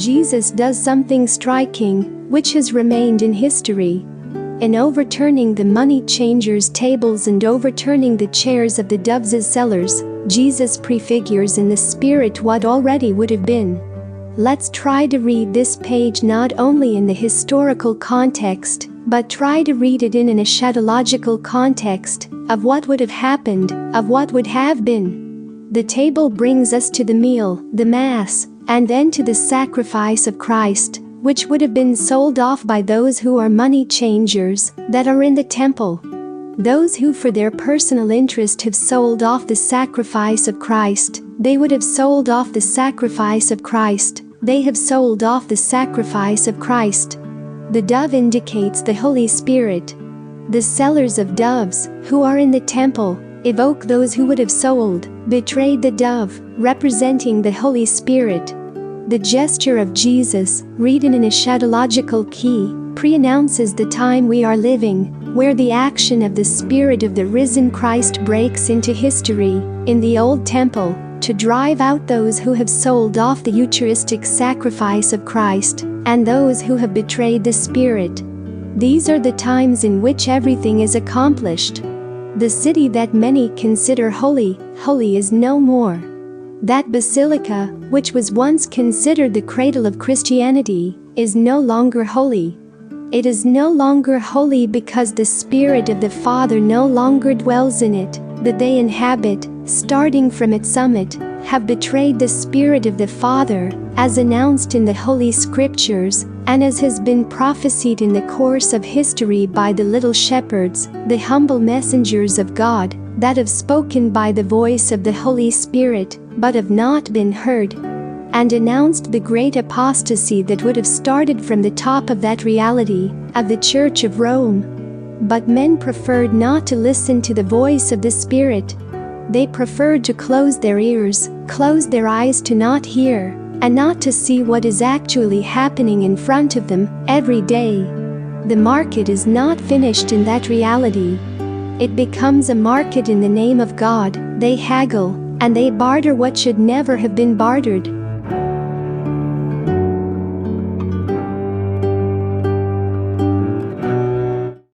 Jesus does something striking, which has remained in history. In overturning the money changers' tables and overturning the chairs of the doves as sellers, Jesus prefigures in the Spirit what already would have been. Let's try to read this page not only in the historical context, but try to read it in an eschatological context, of what would have happened, of what would have been. The table brings us to the meal, the Mass, and then to the sacrifice of Christ, which would have been sold off by those who are money changers, that are in the temple. Those who for their personal interest have sold off the sacrifice of Christ, they would have sold off the sacrifice of Christ, they have sold off the sacrifice of Christ. The dove indicates the Holy Spirit. The sellers of doves, who are in the temple, evoke those who would have sold, betrayed the dove, representing the Holy Spirit. The gesture of Jesus, read in an eschatological key, preannounces the time we are living, where the action of the Spirit of the risen Christ breaks into history, in the old temple, to drive out those who have sold off the Eucharistic sacrifice of Christ, and those who have betrayed the Spirit. These are the times in which everything is accomplished. The city that many consider holy, holy is no more. That basilica, which was once considered the cradle of Christianity, is no longer holy. It is no longer holy because the Spirit of the Father no longer dwells in it, that they inhabit, starting from its summit, have betrayed the Spirit of the Father, as announced in the Holy Scriptures, and as has been prophesied in the course of history by the little shepherds, the humble messengers of God, that have spoken by the voice of the Holy Spirit, but have not been heard, and announced the great apostasy that would have started from the top of that reality, of the Church of Rome. But men preferred not to listen to the voice of the Spirit. They preferred to close their ears, close their eyes to not hear, and not to see what is actually happening in front of them, every day. The market is not finished in that reality. It becomes a market in the name of God. They haggle, and they barter what should never have been bartered.